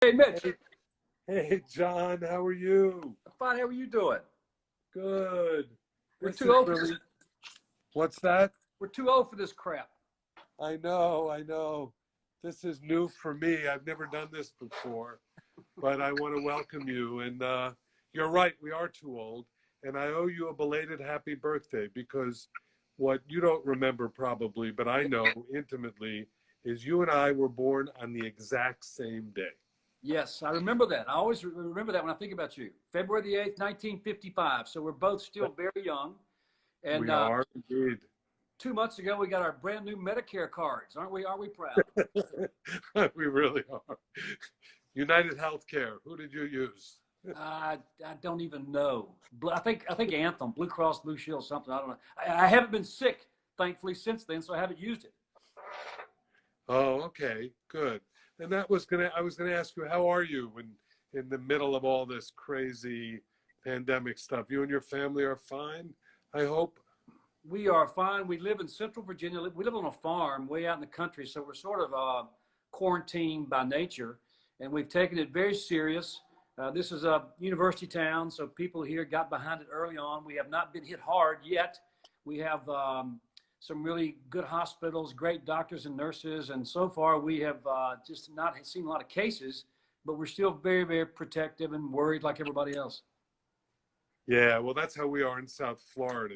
Hey, Mitch. Hey, hey, John, how are you? I'm fine. How are you doing? Good. We're This too is old for this. really, what's that? We're too old for this crap. I know. This is new for me. I've never done this before, but I want to welcome you. And you're right, we are too old. And I owe you a belated happy birthday because what you don't remember probably, but I know intimately, is you and I were born on the exact same day. Yes, I remember that. I always remember that when I think about you. February the 8th, 1955. So we're both still very young. And We are indeed. 2 months ago, we got our brand new Medicare cards. Aren't we? Are we proud? We really are. United Healthcare, who did you use? I don't even know. I think Anthem, Blue Cross Blue Shield, something. I don't know. I haven't been sick, thankfully, since then, so I haven't used it. Oh, okay, good. And I was gonna ask you, how are you in the middle of all this crazy pandemic stuff? You and your family are fine, I hope. We are fine. We live in Central Virginia. We live on a farm way out in the country, so we're sort of quarantined by nature, and we've taken it very serious. This is a university town, so people here got behind it early on. We have not been hit hard yet. We have some really good hospitals, great doctors and nurses, and so far we have just not seen a lot of cases, but we're still very, very protective and worried like everybody else. Yeah, well, that's how we are in South Florida.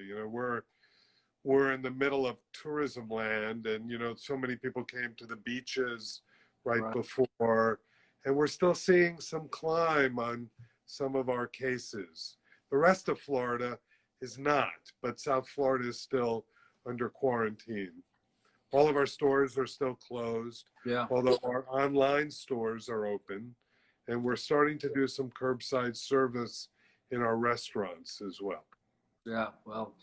We're in the middle of tourism land, and so many people came to the beaches right Right. before, and we're still seeing some climb on some of our cases. The rest of Florida is not, but South Florida is still under quarantine. All of our stores are still closed, Yeah. although our online stores are open, and we're starting to do some curbside service in our restaurants as well. Yeah, well,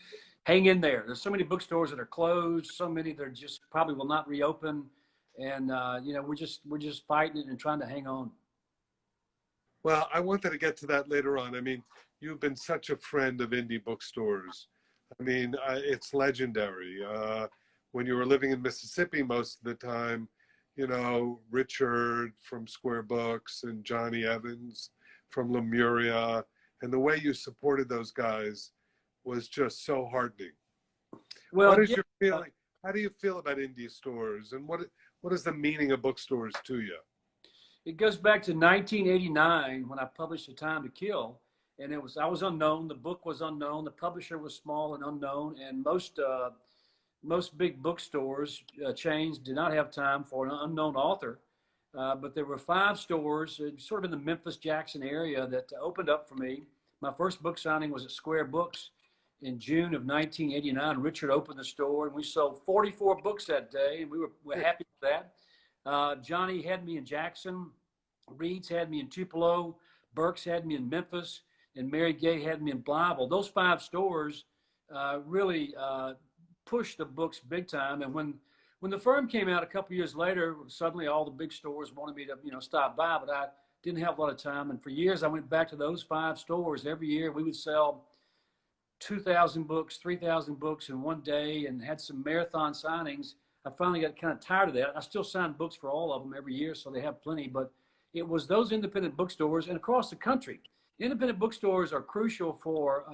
hang in there. There's so many bookstores that are closed, so many that are just probably will not reopen, and we're just fighting it and trying to hang on. Well, I wanted to get to that later on. I mean, you've been such a friend of indie bookstores. I mean, it's legendary. When you were living in Mississippi most of the time, Richard from Square Books and Johnny Evans from Lemuria, and the way you supported those guys was just so heartening. What Well, is yeah, your feeling? How do you feel about indie stores, and what is the meaning of bookstores to you? it goes back to 1989 when I published *A Time to Kill*, and I was unknown. The book was unknown. The publisher was small and unknown, and most big bookstores chains did not have time for an unknown author. But there were 5 stores, sort of in the Memphis Jackson area, that opened up for me. My first book signing was at Square Books in June of 1989. Richard opened the store, and we sold 44 books that day, and we're happy with that. Johnny had me in Jackson, Reed's had me in Tupelo, Burks had me in Memphis, and Mary Gay had me in Blytheville. Those 5 stores really pushed the books big time. And when the firm came out a couple years later, suddenly all the big stores wanted me to stop by, but I didn't have a lot of time. And for years, I went back to those 5 stores. Every year, we would sell 2,000 books, 3,000 books in one day, and had some marathon signings. I finally got kind of tired of that. I still sign books for all of them every year, so they have plenty. But it was those independent bookstores, and across the country, independent bookstores are crucial for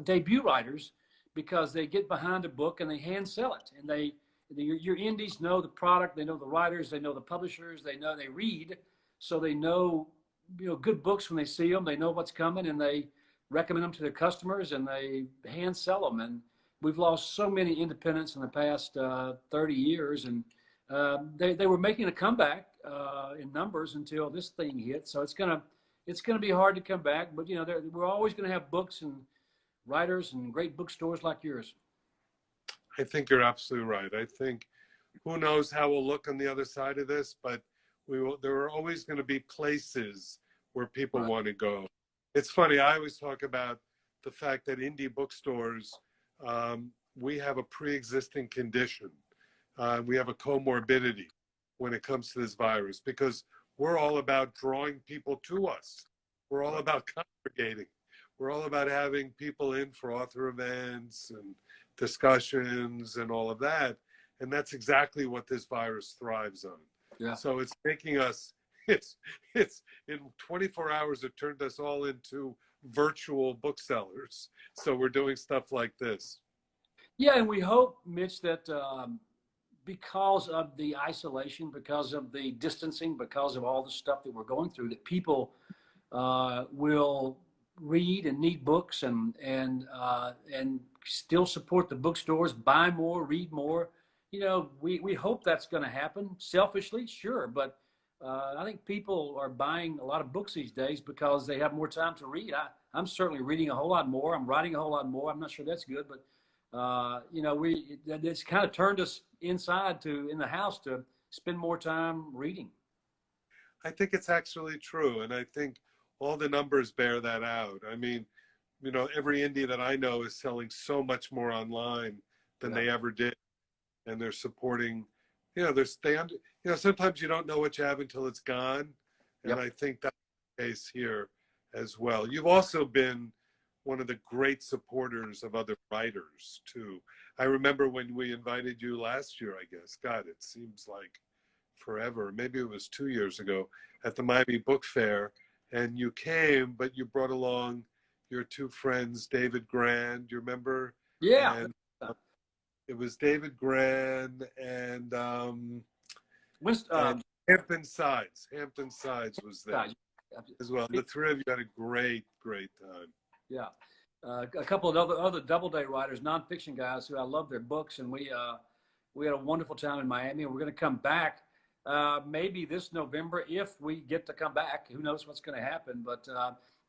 debut writers because they get behind a book and they hand sell it. And your indies know the product, they know the writers, they know the publishers, they read, so they know good books when they see them. They know what's coming, and they recommend them to their customers, and they hand sell them. And we've lost so many independents in the past 30 years, and they were making a comeback in numbers until this thing hit. So it's gonna be hard to come back, but we're always gonna have books and writers and great bookstores like yours. I think you're absolutely right. I think who knows how we'll look on the other side of this, but there are always going to be places where people Right. want to go. It's funny, I always talk about the fact that indie bookstores, we have a pre-existing condition. We have a comorbidity when it comes to this virus because we're all about drawing people to us. We're all about congregating. We're all about having people in for author events and discussions and all of that. And that's exactly what this virus thrives on. Yeah. So it's making us it's it's in 24 hours it turned us all into virtual booksellers. So we're doing stuff like this. Yeah, and we hope, Mitch, that because of the isolation, because of the distancing, because of all the stuff that we're going through, that people will read and need books and still support the bookstores, buy more, read more. You know, we hope that's going to happen. Selfishly, sure, but I think people are buying a lot of books these days because they have more time to read. I'm certainly reading a whole lot more. I'm writing a whole lot more. I'm not sure that's good, but you know, it's kind of turned us inside to in the house to spend more time reading. I think it's actually true, and I think all the numbers bear that out. I mean, you know, every indie that I know is selling so much more online than Yeah. they ever did, and they're supporting. You know, you know, sometimes you don't know what you have until it's gone, and Yep. I think that's the case here as well. You've also been one of the great supporters of other writers too. I remember when we invited you last year, I guess. God, it seems like forever. Maybe it was 2 years ago at the Miami Book Fair, and you came, but you brought along your two friends, David Grand. You remember? Yeah. And it was David Grand Winston, and Hampton Sides. Hampton Sides was there as well. The three of you had a great, great time. Yeah. A couple of other Doubleday writers, nonfiction guys who I love their books, and we had a wonderful time in Miami, and we're going to come back maybe this November if we get to come back. Who knows what's going to happen? But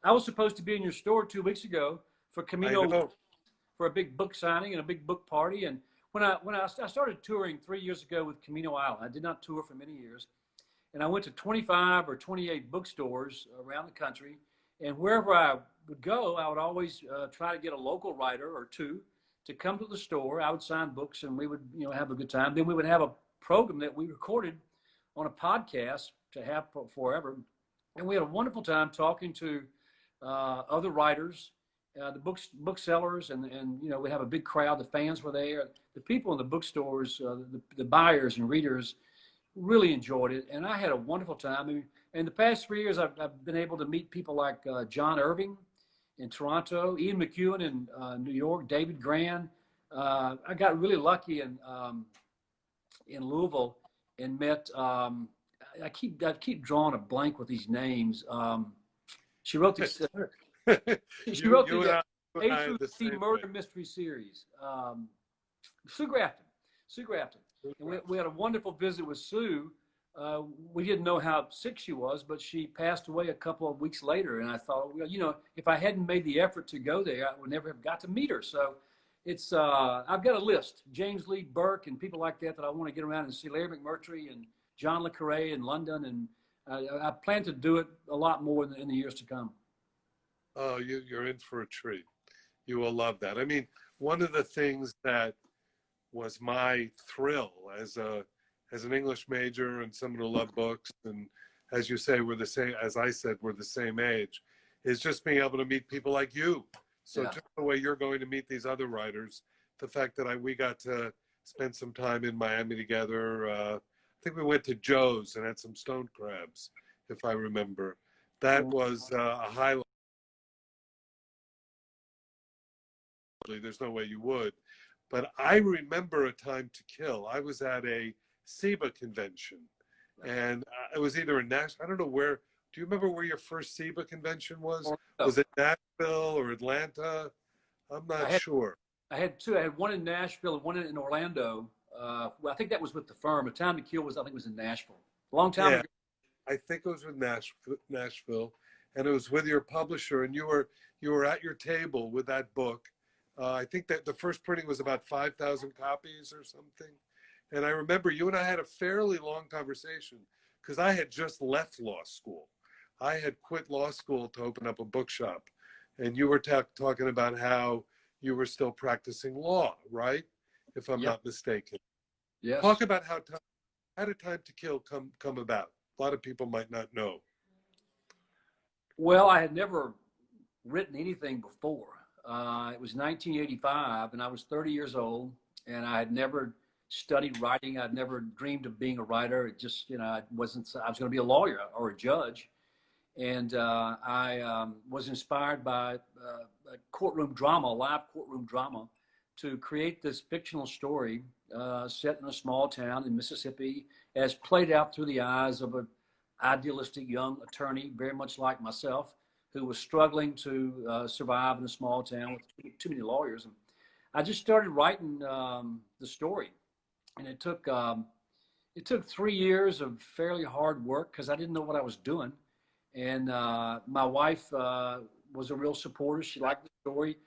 I was supposed to be in your store 2 weeks ago for CAMINO, for a big book signing and a big book party. And when I started touring 3 years ago with CAMINO Island, I did not tour for many years, and I went to 25 or 28 bookstores around the country. And wherever I would go, I would always try to get a local writer or two to come to the store. I would sign books, and we would, you know, have a good time. Then we would have a program that we recorded on a podcast to have forever, and we had a wonderful time talking to other writers, the booksellers, and you know, we have a big crowd. The fans were there. The people in the bookstores, the buyers and readers really enjoyed it, and I had a wonderful time. I mean, in the past 3 years, I've been able to meet people like John Irving in Toronto, Ian McEwan in New York, David Grand. I got really lucky in Louisville and met. I keep drawing a blank with these names. She wrote these. She wrote the A through C murder mystery series. Sue Grafton. Sue Grafton. And we had a wonderful visit with Sue. We didn't know how sick she was, but she passed away a couple of weeks later. And I thought, well, you know, if I hadn't made the effort to go there, I would never have got to meet her. So it's I've got a list: James Lee Burke and people like that I want to get around and see. Larry McMurtry and John le Carré in London, and I plan to do it a lot more in the years to come. Oh, you're in for a treat. You will love that. I mean, one of the things that was my thrill as an English major and someone who loved books, and as you say, we're the same. As I said, we're the same age. Is just being able to meet people like you. So Yeah. just the way you're going to meet these other writers, the fact that we got to spend some time in Miami together. I think we went to Joe's and had some stone crabs, if I remember. That was a highlight. There's no way you would. But I remember A Time to Kill. I was at a Seba convention, and it was either in Nashville. I don't know where. Do you remember where your first Seba convention was? Was it Nashville or Atlanta? I'm not sure. I had two. I had one in Nashville and one in Orlando. Well, I think that was with the firm. A Time to Kill was, I think, was in Nashville. A long time ago. I think it was with Nashville, and it was with your publisher, and you were at your table with that book. I think that the first printing was about 5,000 copies or something. And I remember you and I had a fairly long conversation because I had just left law school. I had quit law school to open up a bookshop. And you were talking about how you were still practicing law, right? If I'm not mistaken. Yes. Talk about how did Time to Kill come about? A lot of people might not know. Well, I had never written anything before. It was 1985, and I was 30 years old, and I had never studied writing. I'd never dreamed of being a writer. It just, I was going to be a lawyer or a judge. And I was inspired by a courtroom drama, a live courtroom drama, to create this fictional story set in a small town in Mississippi, as played out through the eyes of an idealistic young attorney, very much like myself, who was struggling to survive in a small town with too many lawyers. And I just started writing the story, and it took 3 years of fairly hard work because I didn't know what I was doing. And my wife was a real supporter. She liked the story.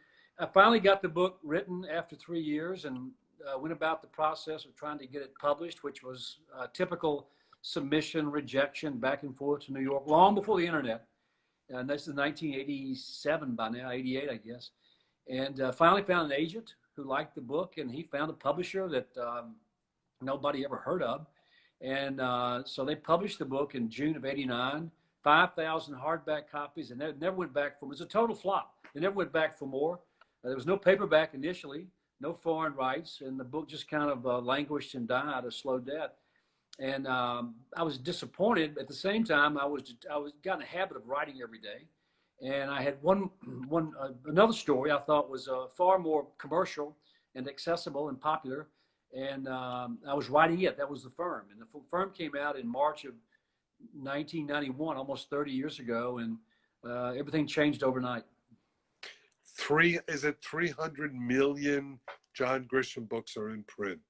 I finally got the book written after 3 years and went about the process of trying to get it published, which was typical submission, rejection, back and forth to New York, long before the internet. And this is 1987 by now, 88, I guess. And finally found an agent who liked the book, and he found a publisher that nobody ever heard of. And so they published the book in June of 89. 5,000 hardback copies, and they never went back for them. It was a total flop. They never went back for more. There was no paperback initially, no foreign rights, and the book just kind of languished and died a slow death. And I was disappointed. At the same time, I was got in a habit of writing every day, and I had another story I thought was far more commercial and accessible and popular, and I was writing it. That was The Firm, and The Firm came out in March of 1991, almost 30 years ago, and everything changed overnight. Is it 300 million John Grisham books are in print?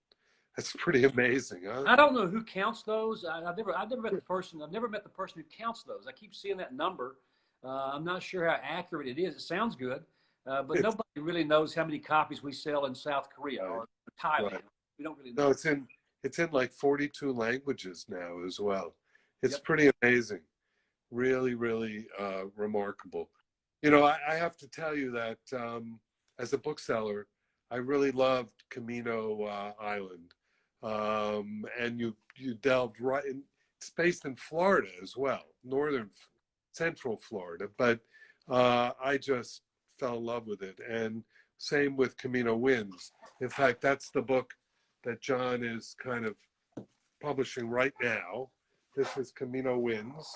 That's pretty amazing, huh? I don't know who counts those. I've never met the person. I've never met the person who counts those. I keep seeing that number. I'm not sure how accurate it is. It sounds good, but nobody really knows how many copies we sell in South Korea or Thailand. Right. We don't really know. No, it's in like 42 languages now as well. It's pretty amazing. Really, really remarkable. I have to tell you that as a bookseller, I really loved CAMINO Island. And you delved right in. It's based in Florida as well, central Florida. But I just fell in love with it. And same with CAMINO Wins. In fact, that's the book that John is kind of publishing right now. This is CAMINO Wins.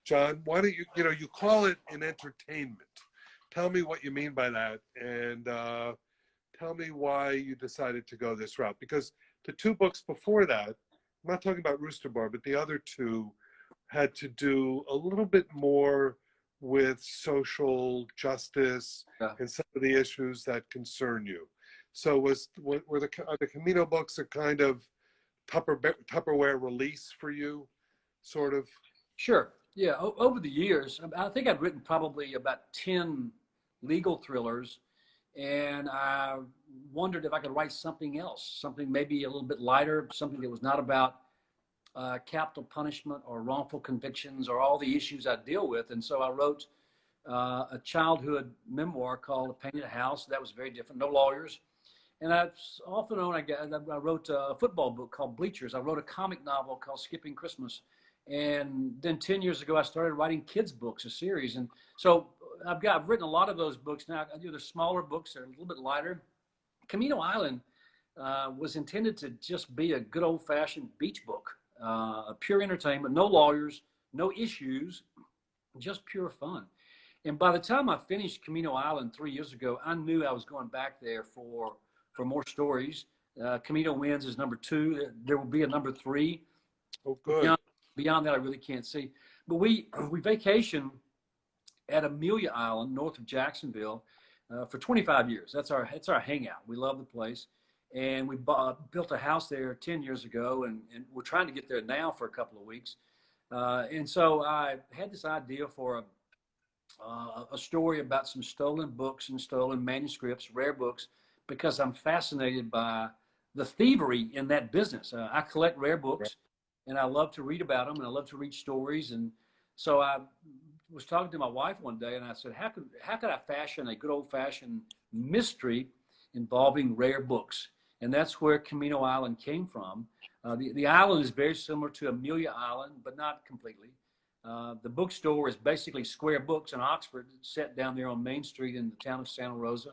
John, why don't you call it an entertainment. Tell me what you mean by that, and tell me why you decided to go this route. Because the two books before that, I'm not talking about Rooster Bar, but the other two had to do a little bit more with social justice and some of the issues that concern you. So are the CAMINO books a kind of Tupperware release for you, sort of? Sure. Yeah. Over the years, I think I've written probably about 10 legal thrillers, and I wondered if I could write something else, something maybe a little bit lighter, something that was not about capital punishment or wrongful convictions or all the issues I deal with. And so I wrote a childhood memoir called A Painted House. That was very different. No lawyers. And I wrote a football book called Bleachers. I wrote a comic novel called Skipping Christmas. And then 10 years ago, I started writing kids' books, a series. And so I've written a lot of those books now. They're smaller books. They're a little bit lighter. CAMINO Island was intended to just be a good old-fashioned beach book, a pure entertainment, no lawyers, no issues, just pure fun. And by the time I finished CAMINO Island 3 years ago, I knew I was going back there for more stories. CAMINO Wins is number 2. There will be a number 3. Oh, good. Beyond that, I really can't see. But we vacation at Amelia Island, north of Jacksonville, for 25 years. That's our hangout. We love the place. And we built a house there 10 years ago, and we're trying to get there now for a couple of weeks. And so I had this idea for a story about some stolen books and stolen manuscripts, rare books, because I'm fascinated by the thievery in that business. I collect rare books, and I love to read about them, and I love to read stories. And so I was talking to my wife one day, and I said, how could I fashion a good old-fashioned mystery involving rare books? And that's where CAMINO Island came from. The island is very similar to Amelia Island, but not completely. The bookstore is basically Square Books in Oxford, set down there on Main Street in the town of Santa Rosa.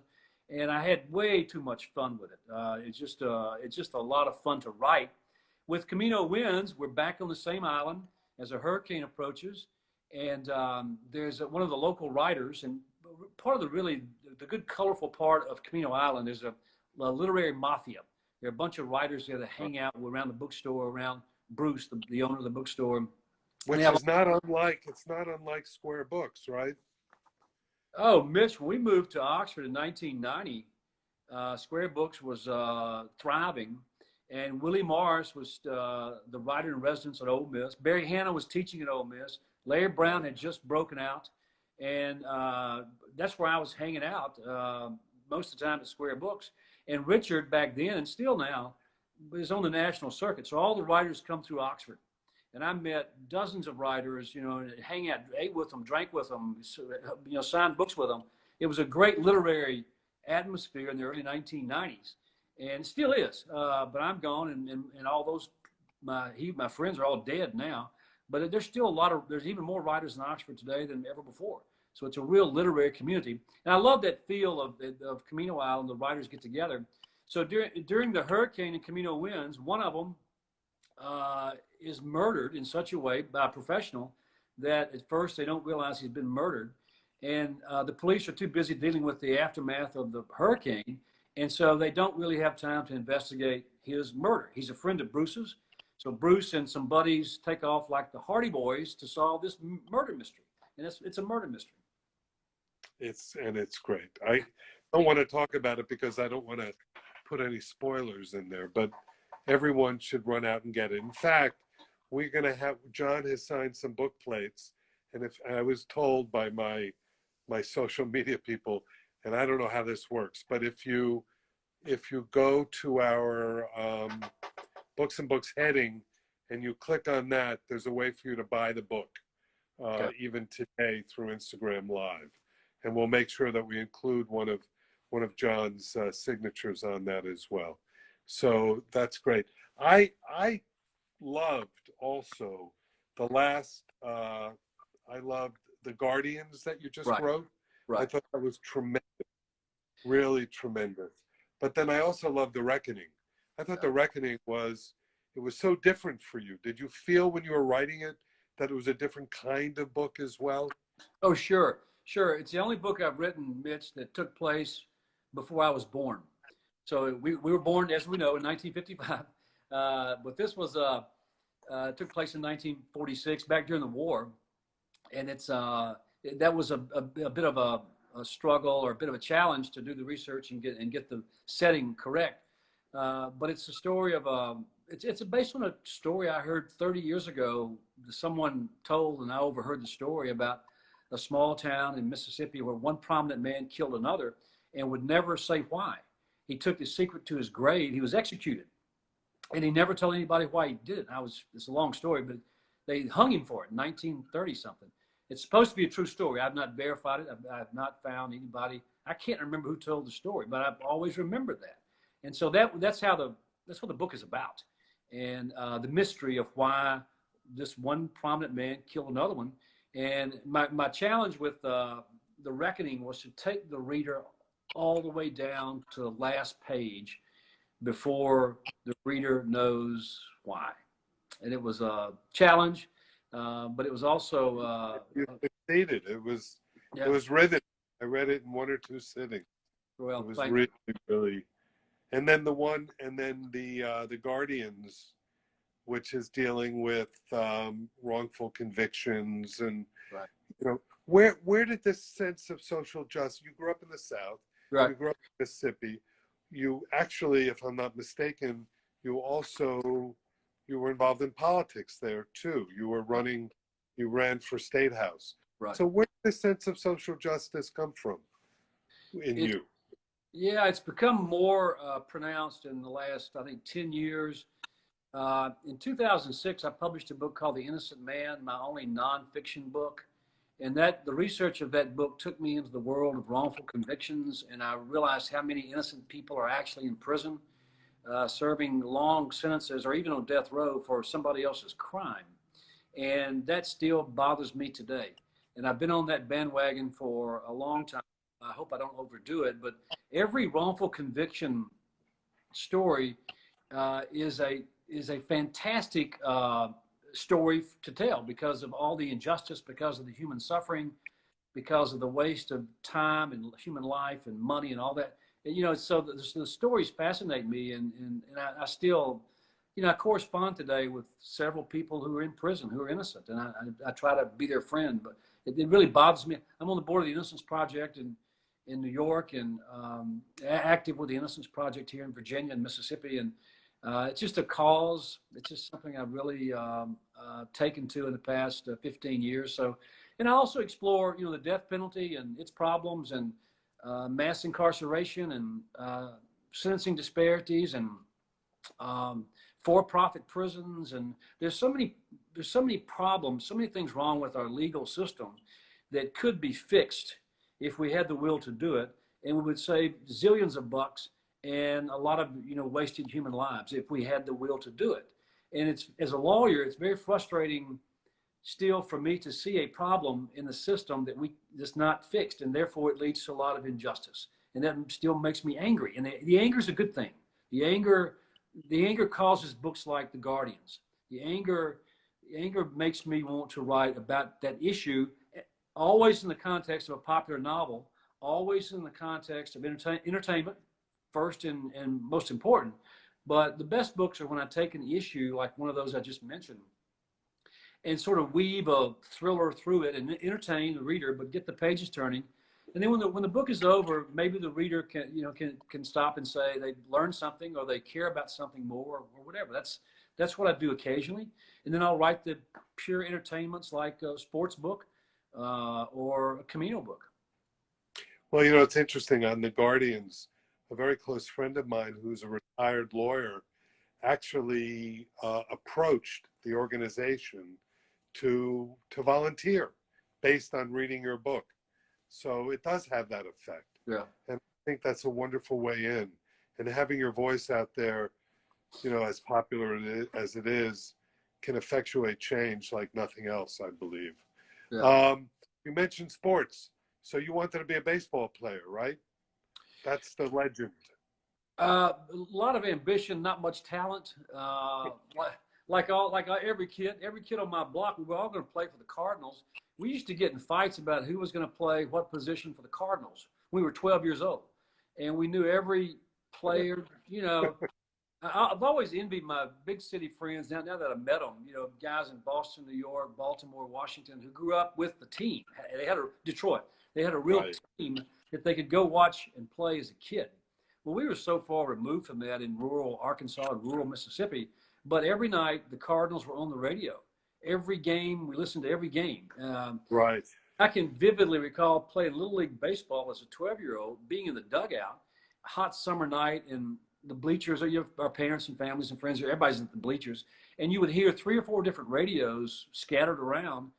and I had way too much fun with it. It's just a lot of fun to write. With Camino Winds, we're back on the same island as a hurricane approaches, and there's one of the local writers, and part of the good colorful part of Camino Island is a literary mafia. There are a bunch of writers there that hang out around the bookstore, around Bruce, the owner of the bookstore. Which is not unlike, it's not unlike Square Books, right? Oh, Mitch, when we moved to Oxford in 1990, Square Books was thriving, and Willie Morris was the writer in residence at Ole Miss. Barry Hannah was teaching at Ole Miss. Larry Brown had just broken out, and that's where I was hanging out most of the time at Square Books. And Richard back then, and still now, is on the national circuit. So all the writers come through Oxford. And I met dozens of writers, hang out, ate with them, drank with them, signed books with them. It was a great literary atmosphere in the early 1990s, and still is. But I'm gone, and all those, my friends are all dead now. But there's still there's even more writers in Oxford today than ever before. So it's a real literary community. And I love that feel of Camino Island, the writers get together. So during the hurricane and Camino Winds, one of them is murdered in such a way by a professional that at first they don't realize he's been murdered. And the police are too busy dealing with the aftermath of the hurricane. And so they don't really have time to investigate his murder. He's a friend of Bruce's. So Bruce and some buddies take off like the Hardy Boys to solve this murder mystery. And it's a murder mystery. It's great. I don't want to talk about it because I don't want to put any spoilers in there, but everyone should run out and get it. In fact, we're going to have, John has signed some book plates. And if I was told by my social media people, and I don't know how this works, but if you go to our Books and Books heading and you click on that, there's a way for you to buy the book, Okay. even today through Instagram Live. And we'll make sure that we include one of John's signatures on that as well. So that's great. I loved also the last, I loved The Guardians that you just wrote. Right. I thought that was tremendous, really tremendous. But then I also loved The Reckoning. I thought The Reckoning was so different for you. Did you feel when you were writing it that it was a different kind of book as well? Oh, sure. It's the only book I've written, Mitch, that took place before I was born. So we were born, as we know, in 1955. But this was took place in 1946, back during the war. And that was a bit of a struggle or a bit of a challenge to do the research and get the setting correct. But it's a story of it's based on a story I heard 30 years ago. Someone told, and I overheard the story about a small town in Mississippi where one prominent man killed another and would never say why. He took the secret to his grave. He was executed, and he never told anybody why he did it. It's a long story, but they hung him for it in 1930 something. It's supposed to be a true story. I've not verified it. I've not found anybody. I can't remember who told the story, but I've always remembered that. And so that's what the book is about, and the mystery of why this one prominent man killed another one. And my challenge with The Reckoning was to take the reader all the way down to the last page before the reader knows why. And it was a challenge, but it was also you succeeded. It was riveting. I read it in 1 or 2 sittings. Well, it was really. And then the Guardians, which is dealing with wrongful convictions, and where did this sense of social justice? You grew up in the South. Right. You grew up in Mississippi. You actually, if I'm not mistaken, you were involved in politics there too. You ran for State House. Right. So where did this sense of social justice come from in you? Yeah, it's become more pronounced in the last, I think, 10 years. In 2006, I published a book called The Innocent Man, my only nonfiction book. And the research of that book took me into the world of wrongful convictions, and I realized how many innocent people are actually in prison, serving long sentences or even on death row for somebody else's crime. And that still bothers me today. And I've been on that bandwagon for a long time. I hope I don't overdo it, but every wrongful conviction story is a fantastic story to tell because of all the injustice, because of the human suffering, because of the waste of time and human life and money and all that. And, you know, so the stories fascinate me, and I still, you know, I correspond today with several people who are in prison who are innocent, and I try to be their friend, but it really bothers me. I'm on the board of the Innocence Project in New York, and active with the Innocence Project here in Virginia and Mississippi, and it's just a cause. It's just something I've really taken to in the past 15 years. So, and I also explore, you know, the death penalty and its problems, and mass incarceration, and sentencing disparities, and for-profit prisons. And there's so many problems, so many things wrong with our legal system that could be fixed if we had the will to do it, and we would save zillions of bucks and a lot of, you know, wasted human lives if we had the will to do it. And it's, as a lawyer, it's very frustrating still for me to see a problem in the system that's not fixed, and therefore it leads to a lot of injustice, and that still makes me angry. And the anger is a good thing. The anger causes books like The Guardians. The anger makes me want to write about that issue, always in the context of a popular novel, always in the context of entertainment, first and most important. But the best books are when I take an issue like one of those I just mentioned and sort of weave a thriller through it and entertain the reader, but get the pages turning. And then when the book is over, maybe the reader can stop and say they learned something, or they care about something more, or whatever. That's what I do occasionally. And then I'll write the pure entertainments like a sports book or a CAMINO book. Well, you know, it's interesting. On The Guardians, a very close friend of mine who's a retired lawyer actually approached the organization to volunteer based on reading your book. So it does have that effect. Yeah. And I think that's a wonderful way in. And having your voice out there, you know, as popular as it is, can effectuate change like nothing else, I believe. Yeah. You mentioned sports. So you wanted to be a baseball player, right? That's the legend. A lot of ambition, not much talent. Like every kid on my block, we were all going to play for the Cardinals. We used to get in fights about who was going to play what position for the Cardinals. We were 12 years old, and we knew every player. You know, I've always envied my big city friends. Now that I met them, you know, guys in Boston, New York, Baltimore, Washington, who grew up with the team. They had Detroit. They had a real team that they could go watch and play as a kid. Well, we were so far removed from that in rural Arkansas and rural Mississippi, but every night the Cardinals were on the radio. Every game, we listened to every game. Right. I can vividly recall playing Little League Baseball as a 12-year-old, being in the dugout, a hot summer night, and the bleachers, our parents and families and friends, everybody's in the bleachers, and you would hear 3 or 4 different radios scattered around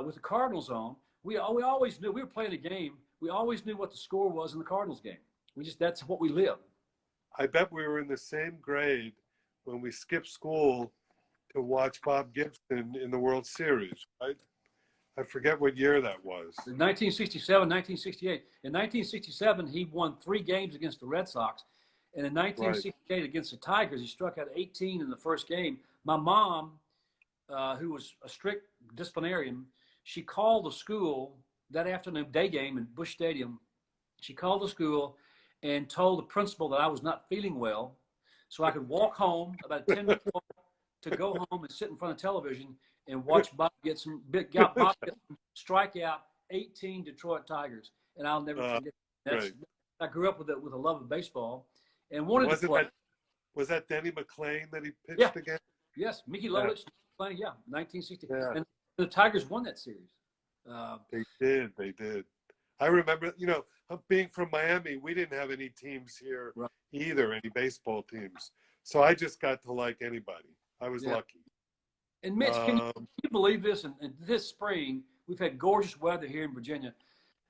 with the Cardinals on. We always knew, we were playing a game, we always knew what the score was in the Cardinals game. That's what we lived. I bet we were in the same grade when we skipped school to watch Bob Gibson in the World Series, right? I forget what year that was. 1967, 1968. In 1967, he won 3 games against the Red Sox. And in 1968 against the Tigers, he struck out 18 in the first game. My mom, who was a strict disciplinarian, she called the school that afternoon, day game in Busch Stadium. She called the school and told the principal that I was not feeling well, so I could walk home about 10 minutes to go home and sit in front of television and watch Bob Gibson strike out 18 Detroit Tigers. And I'll never forget that. I grew up with a love of baseball and wanted to play. Was that Denny McClain that he pitched against? Yes, Mickey Lolich playing, 1960. Yeah. And the Tigers won that series. They did. I remember, you know, being from Miami, we didn't have any teams here either, any baseball teams. So I just got to like anybody. I was lucky. And Mitch, can you believe this? And this spring, we've had gorgeous weather here in Virginia.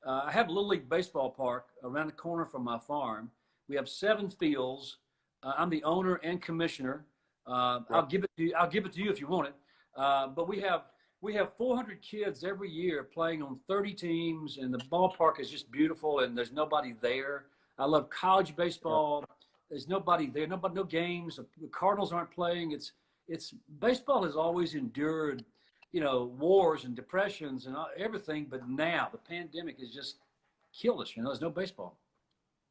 I have a Little League baseball park around the corner from my farm. We have 7 fields. I'm the owner and commissioner. I'll give it to you if you want it. But we have we have 400 kids every year playing on 30 teams, and the ballpark is just beautiful, and there's nobody there. I love college baseball. There's nobody there, nobody, no games. The Cardinals aren't playing. It's baseball has always endured, wars and depressions and everything, but now the pandemic has just killed us. There's no baseball.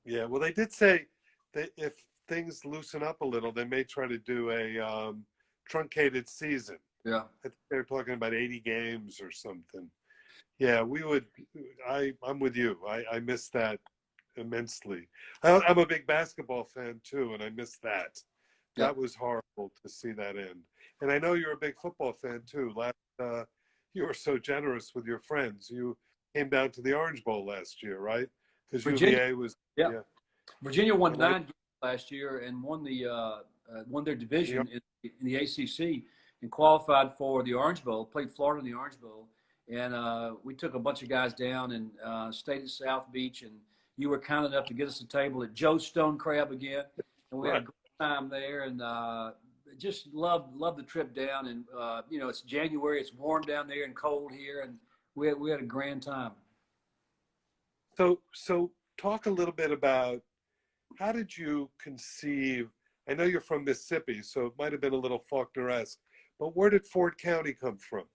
Yeah, well, they did say that if things loosen up a little, they may try to do a truncated season. Yeah. I think they're talking about 80 games or something. Yeah, we would. I'm with you. I miss that immensely. I'm a big basketball fan too, and I miss that. Yeah. That was horrible to see that end. And I know you're a big football fan too. You were so generous with your friends. You came down to the Orange Bowl last year, right? Because UVA was. Yeah. Virginia won And 9 games last year and won won their division in the ACC and qualified for the Orange Bowl. Played Florida in the Orange Bowl, and we took a bunch of guys down and stayed at South Beach. And you were kind enough to get us a table at Joe's Stone Crab again, and we had a great time there. And just loved the trip down. And it's January, it's warm down there and cold here, and we had a grand time. So talk a little bit about, how did you conceive? I know you're from Mississippi, so it might have been a little Faulkner-esque, but where did Ford County come from?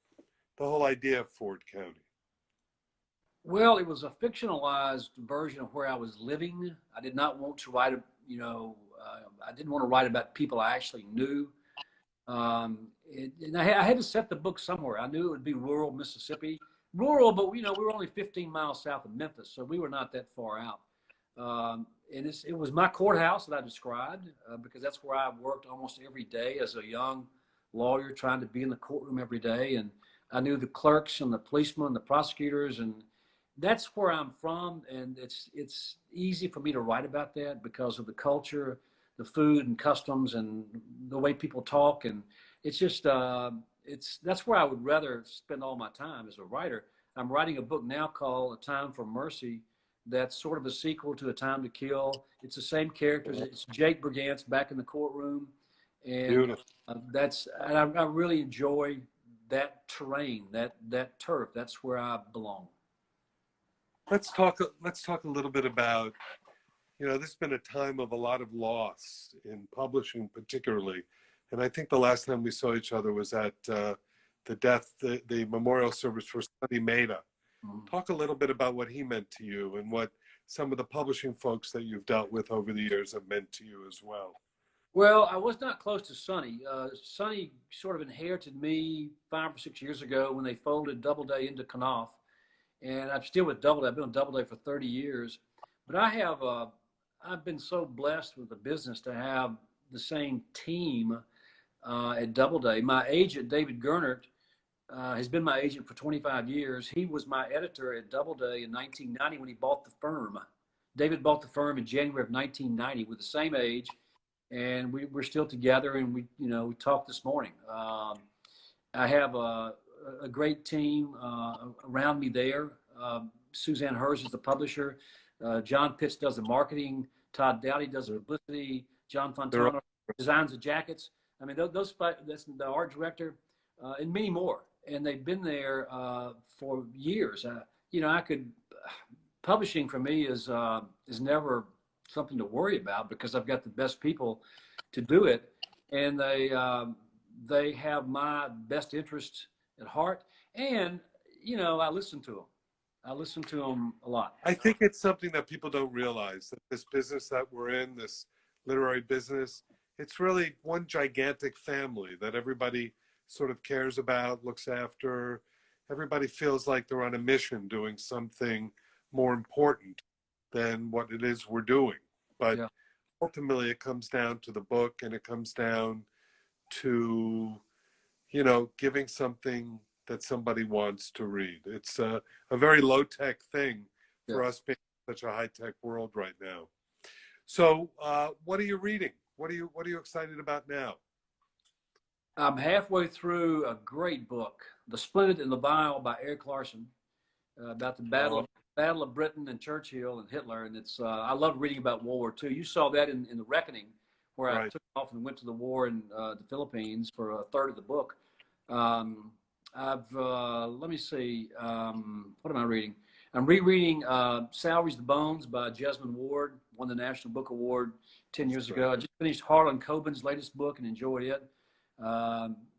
The whole idea of Ford County. Well, it was a fictionalized version of where I was living. I did not want to write, I didn't want to write about people I actually knew. And I had to set the book somewhere. I knew it would be rural Mississippi. Rural, but we were only 15 miles south of Memphis, so we were not that far out. And it was my courthouse that I described because that's where I worked almost every day as a young lawyer, trying to be in the courtroom every day. And I knew the clerks and the policemen and the prosecutors, and that's where I'm from. And it's easy for me to write about that because of the culture, the food and customs, and the way people talk. And it's just that's where I would rather spend all my time as a writer. I'm writing a book now called A Time for Mercy. That's sort of a sequel to A Time to Kill. It's the same characters. It's Jake Brigance back in the courtroom, and I really enjoy that terrain, that turf. That's where I belong. Let's talk a little bit about, this has been a time of a lot of loss in publishing, particularly, and I think the last time we saw each other was at the memorial service for Sonny Maida. Talk a little bit about what he meant to you and what some of the publishing folks that you've dealt with over the years have meant to you as well. Well, I was not close to Sonny. Sonny sort of inherited me 5 or 6 years ago when they folded Doubleday into Knopf. And I'm still with Doubleday. I've been on Doubleday for 30 years. But I've been so blessed with the business to have the same team at Doubleday. My agent, David Gernert, has been my agent for 25 years. He was my editor at Doubleday in 1990 when he bought the firm. David bought the firm in January of 1990. We're the same age, and we're still together. And we talked this morning. I have a great team around me there. Suzanne Hers is the publisher. John Pitts does the marketing. Todd Dowdy does the publicity. John Fontana designs the jackets. I mean, that's the art director, and many more. And they've been there for years. Publishing for me is never something to worry about because I've got the best people to do it, and they have my best interest at heart. And I listen to them. I listen to them a lot. I think it's something that people don't realize, that this business that we're in, this literary business, it's really one gigantic family that everybody sort of cares about, looks after. Everybody feels like they're on a mission doing something more important than what it is we're doing. But ultimately it comes down to the book, and it comes down to, giving something that somebody wants to read. It's a very low-tech thing for us being in such a high-tech world right now. So what are you reading? What are you excited about now? I'm halfway through a great book, The Splendid and the Vile by Eric Larson, about the Battle of Britain and Churchill and Hitler. And it's I love reading about World War II. You saw that in The Reckoning, where I took off and went to the war in the Philippines for a third of the book. Let me see. What am I reading? I'm rereading Salaries the Bones by Jesmond Ward, won the National Book Award 10 years ago. I just finished Harlan Coben's latest book and enjoyed it.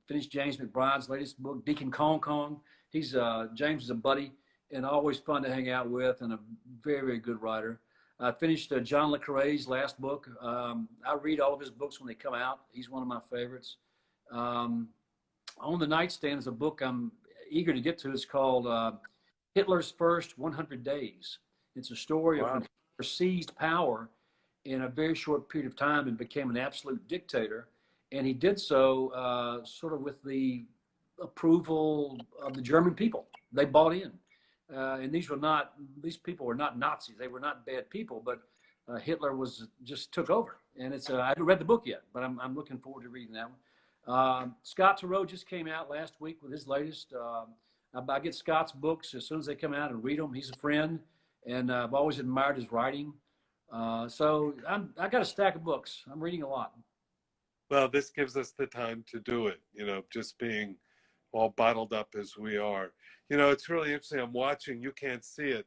Finished James McBride's latest book, Deacon Kong Kong. James is a buddy and always fun to hang out with, and a very, very good writer. I finished John le Carré's last book. I read all of his books when they come out. He's one of my favorites. On the Nightstand is a book I'm eager to get to. It's called Hitler's First 100 Days. It's a story of when Hitler seized power in a very short period of time and became an absolute dictator. And he did so sort of with the approval of the German people. They bought in. And these people were not Nazis. They were not bad people, but Hitler just took over. And I haven't read the book yet, but I'm looking forward to reading that one. Scott Turow just came out last week with his latest. I get Scott's books as soon as they come out and read them. He's a friend, and I've always admired his writing. So I got a stack of books. I'm reading a lot. Well, this gives us the time to do it, just being all bottled up as we are. It's really interesting. I'm watching, you can't see it,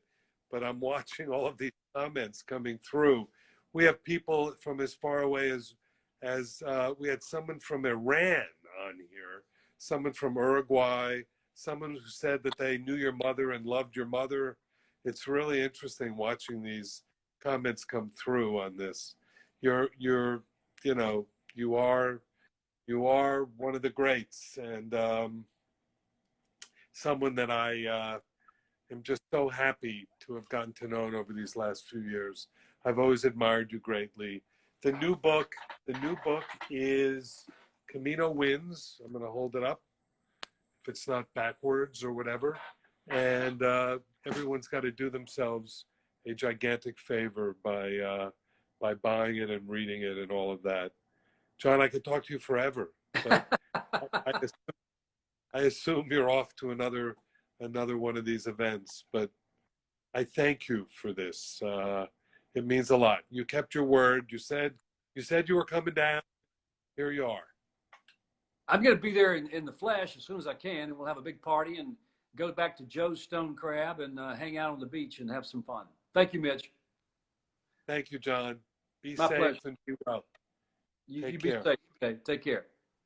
but I'm watching all of these comments coming through. We have people from as far away as we had someone from Iran on here, someone from Uruguay, someone who said that they knew your mother and loved your mother. It's really interesting watching these comments come through on this. You are one of the greats, and someone that I am just so happy to have gotten to know over these last few years. I've always admired you greatly. The new book is Camino Wins. I'm going to hold it up if it's not backwards or whatever. And everyone's got to do themselves a gigantic favor by buying it and reading it and all of that. John, I could talk to you forever, but I assume you're off to another one of these events. But I thank you for this. It means a lot. You kept your word. You said you were coming down. Here you are. I'm going to be there in the flesh as soon as I can, and we'll have a big party and go back to Joe's Stone Crab and hang out on the beach and have some fun. Thank you, Mitch. Thank you, John. Be My safe pleasure. and be well. You be safe. Okay, take care.